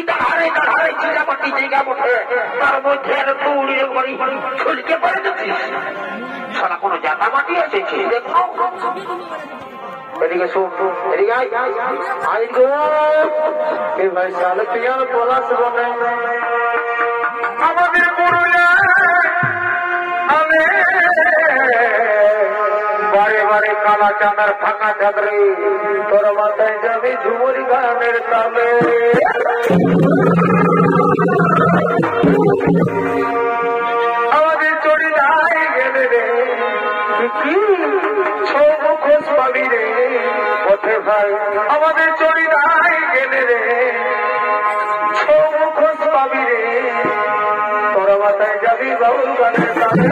ধারে চিরাপাটি জায়গা বসে তার মধ্যে তুড়ি একবারই ছুলকে পড়ে যাচ্ছিস। সারা কোনো জাতা মাটি এসেছে দেখো। এদিকে শোন, এদিকে আই গো ভাই সালে তুই আর পলাশ বনে আমাদের পুরুলিয়া আমি বারে বারে কালা চাঁদার ফাঁকা চাঁদরে তোর মাথায় যাবে ঝুমুরি গানের তালে। আমাদের চড়ি নাই গেলে রে কি মুখোশ পাবি রে পথে ভাই। আমাদের চড়ি নাই গেলে রে মুখোশ পাবি রে তোর মাথায় যাবি বাউল গানের তালে।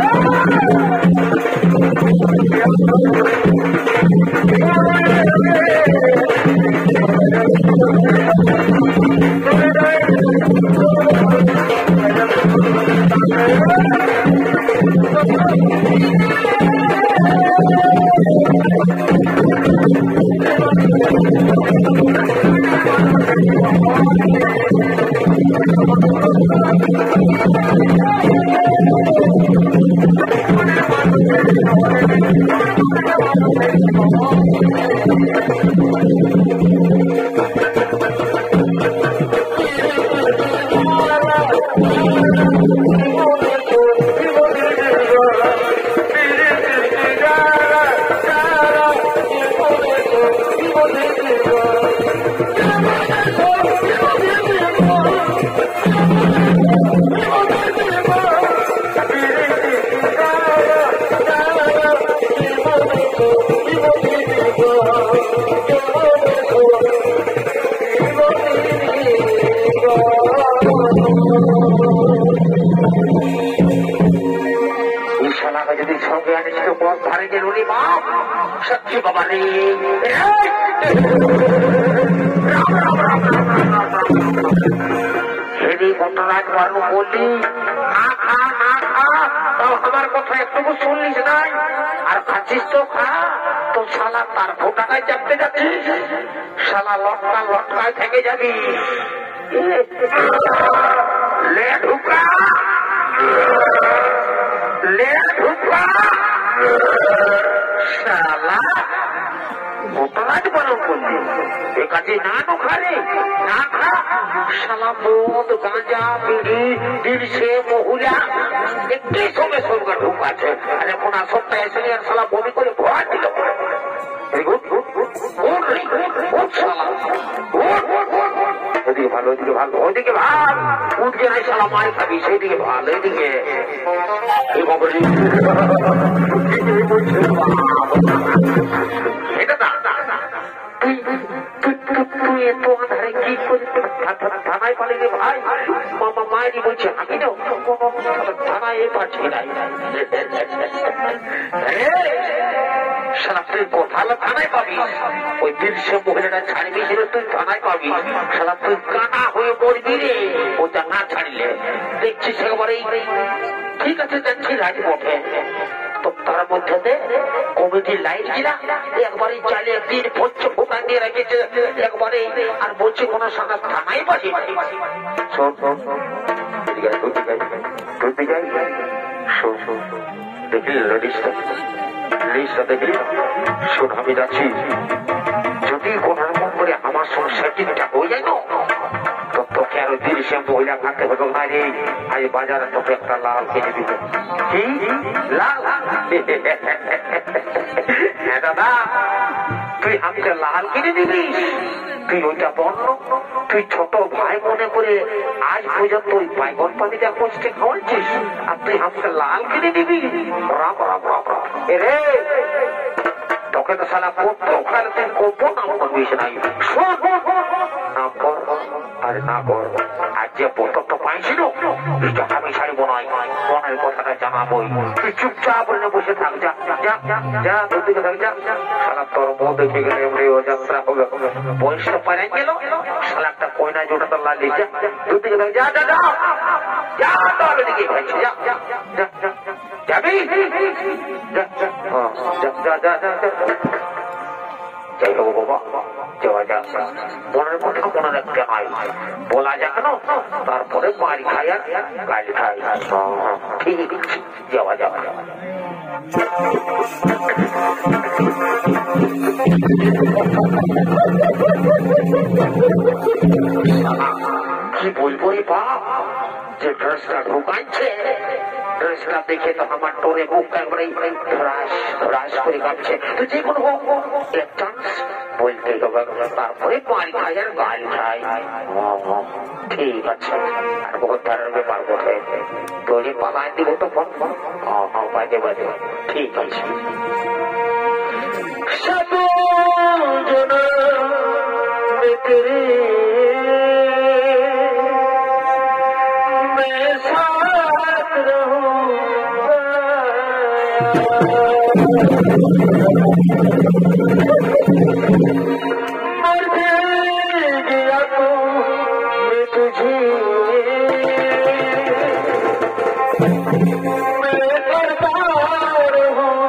যদি সঙ্গে আনিস তো পথ ধারে গেল রে বাপ সত্যি বাবা রে। হেরি ঘটনায় বারো বললি না খা না খা, তাও আমার কথা একটুকু শুনলিস নাই আর খাচ্ছিস তো খা। তো শালা তার ফোটাকায় চাপতে যাচ্ছিস, শালা লটকায় থেকে যাবি। লে ঢুকা শালা ঘটনায় বারো বললি এ কাজে না খারে না খা। শালা মদ গাঁজা বিড়ি দিলসে মহুলা একটি সঙ্গে সঙ্গে ঢুকাছে। আর এখন সপ্তাহে এসে আর শালা বমি করে ভরা দিল। ওদিকে ভালো ওদিকে ভালো ওদিকে ভাল উঠকে নাই শালা মারি খাবি সেইদিকে ভালো এদিকে তুই এত আধারে কি করে থানায় পালিয়ে ভাই? মামা মায়েরই বলছে আমি না থানায় পাচ্ছি নাই। সারা তুই কোথাও থানায় পাবি? ওই দিলসে মহিলাটা ছাড়বি সেটা তুই থানায় পাবি। সারা তুই কানা হয়ে পড়বি রে ওটা না ছাড়লে। দেখছিস একেবারে ঠিক আছে যাচ্ছি রাজপথে তো তার মধ্যে কমিটির লাইট গিরা একবারে চালিয়ে দিন পড়ছে ফোটা দিয়ে রেখেছে একবারে আর বলছে কোন সাদা থানায় পাবি। দেখলি লিস্টটা দেখলি? শোন আমি যাচ্ছি, যদি কোন রকম করে আমার সঙ্গে সেটিংটা হয়ে যায় না তো তোকে আরো দিলসে মহিলা থাকতে হবে না রে। আজ বাজারে তোকে একটা লাল কিনে দিব। কি লাল? হ্যাঁ দাদা তুই আমাকে লাল কিনে দিবি? তুই ওইটা বন্য তুই ছোট ভাই মনে করে আজ পর্যন্ত ওই বাইগন পানিটা কষ্টে খাওয়াচ্ছিস আর তুই আমাকে লাল কিনে দিবি? রাম রাম রাম রাম রে তোকে তো সালা করতো ওখানে তুই করবো নাম করবিস নাই। নাম কর আরে না কর আর যে পোতক তো পাইছিল আমি ছাড়বো নয় মনের কথাটা জানাবোই। তুই চুপচাপ বলে বসে থাক। যা যা যা তোর দিকে থাক যা। সালা তোর মুখ দেখে গেলে এমনি ও যাত্রা হবে। বয়সটা পারে গেল সালা একটা কয়না জোটা তো লাগলি। যা তোর দিকে থাক যা যা যা যা তোর দিকে ভাইছি যা যা যা যা যাবি যা যা যা যা যা যাই হোক বাবা, যাওয়া যাক। মনের কথা মনে রাখতে হয়, বলা যাক না, তারপরে মারি খাই আর গাল খাই। ঠিক আছে, যাওয়া যাওয়া যাওয়া। কি বলবো রে বাপ, যে ড্রেসটা ঢুকাচ্ছে, ড্রেসটা দেখে তো আমার টোরে বুক একবারে ধরাস করে কাঁপছে। তো যে কোনো হোক এক চান্স বলতেই হবে, তারপরে মারি খাই আর গাল খাই। ঠিক আছে, আর বহুত ধারের ব্যাপার বটে, তোরে পালায় দিব তো ফোন ফোন। বাজে বাজে, ঠিক আছে। সাধু জন তেরে मैं साथ रहूंगा, मर गया तो मैं तुझे मैं करता रहूंगा।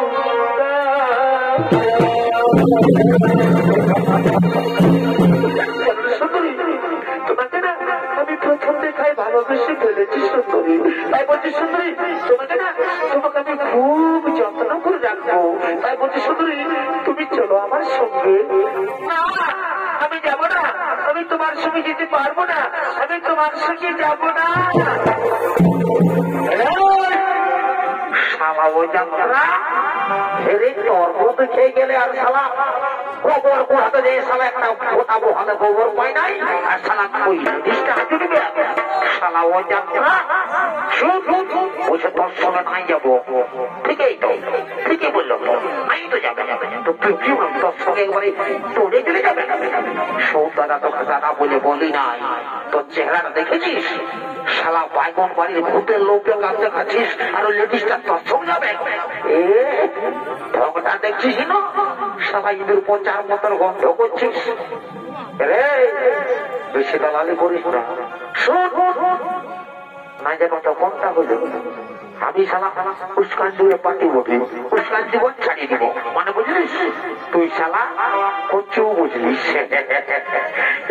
তোমাকে না আমি প্রথম দেখায় ভালোবেসে ফেলেছি সুন্দরী, তাই বলছি সুন্দরী তোমাকে না, তোমাকে আমি খুব যত্ন করে রাখবো, তাই বলছি সুন্দরী তুমি চলো আমার সঙ্গে। না আমি যাবো না, আমি তোমার সঙ্গে যেতে পারবো না, আমি তোমার সঙ্গে যাবো না। শালা ওই যাত্রা হেরে তোর মতো খেয়ে গেলে আর শালা গোবর পোড়াতে যে শালা একটা ফোটাবো হাতে গোবর পাই নাই, আর শালা ওই দিশটা হাতে দিবে। শালা ওই যাত্রা বসে তোর সঙ্গে নাই যাবো, ঠিকই তো, ঠিকই বললো তো, নাই তো যাবে যাবে তো তুই কি বল তোর সঙ্গে একবারে তোরে চলে যাবে। সৌদাদা তোকে দাদা বলে বলি নাই, তোর চেহারাটা দেখেছিস, শালা বাইগন বাড়ির ভূতের লোককে কাঁদতে খাচ্ছিস, আর ওই লেডিসটা তোর সঙ্গে যাবে। এ ঢংটা দেখছিস না, শালা ইঁদুর পচার মতন গন্ধ করছিস রে, বেশি দালালি করিস না। শোন না যেন তখনটা হলো আমি শালা উস্কান দিয়ে পাটি বটি, উস্কান জীবন ছাড়িয়ে দিব, মানে বুঝলিস তুই শালা কচু বুঝলিস।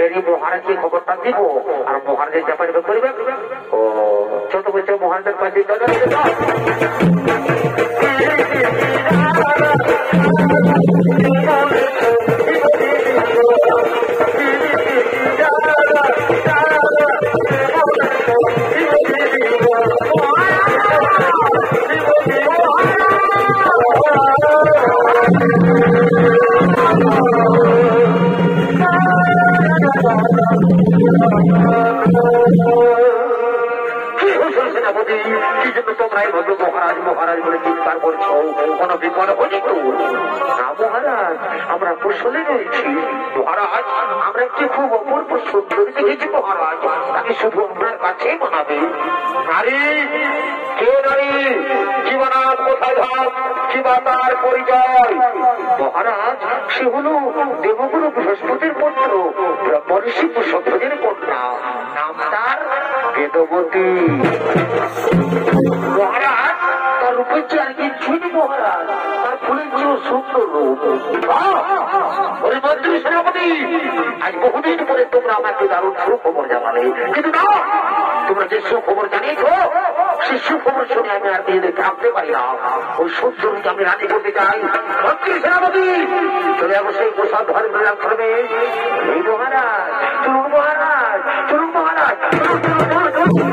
এরই মহারাজকে খবরটা দিব, আর মহারাজের ব্যাপারে করবে। ও ছোট বছর মহারাজের পাশে সেনাপতি কি জন্য তোমরা এইভাবে মহারাজ মহারাজ বলে চিৎকার করছো, কোনো বিপদ হয়নি তো? না মহারাজ, আমরা কুশলে রয়েছি মহারাজ, আমরা একটি খুব অপূর্ব সুন্দরী দেখেছি মহারাজ, তাকে শুধু আপনার কাছেই বানাবে। নারী কে নারী, কি বানান, কোথায় ধাম, কি বা তার পরিচয়? মহারাজ সে হল দেবগুরু বৃহস্পতির পুত্র, ব্রহ্মর্ষি কুশধ্বজের কন্যা, নাম তার বেদবতী। মহারাজ তার রূপের চেয়ে আর কিছুই নেই মহারাজ, তার ফুলের চেয়েও সুন্দর রূপ। ওরে মন্ত্রী সেনাপতি, আজ বহুদিন পরে তোমরা আমাকে দারুণ সুখবর জানালে, কিন্তু না, তোমরা যে সুখবর জানিয়েছ সেই সুখবর শুনে আমি আর মেয়েদের থাকতে পারি না। ওই সুন্দরীকে আমি রাজি করতে চাই। মন্ত্রী সেনাপতি চলে যাবো সেই প্রসাদ ধর্মের আশ্রমে। এই মহারাজ চলুন, মহারাজ চলুন, মহারাজ চলুন।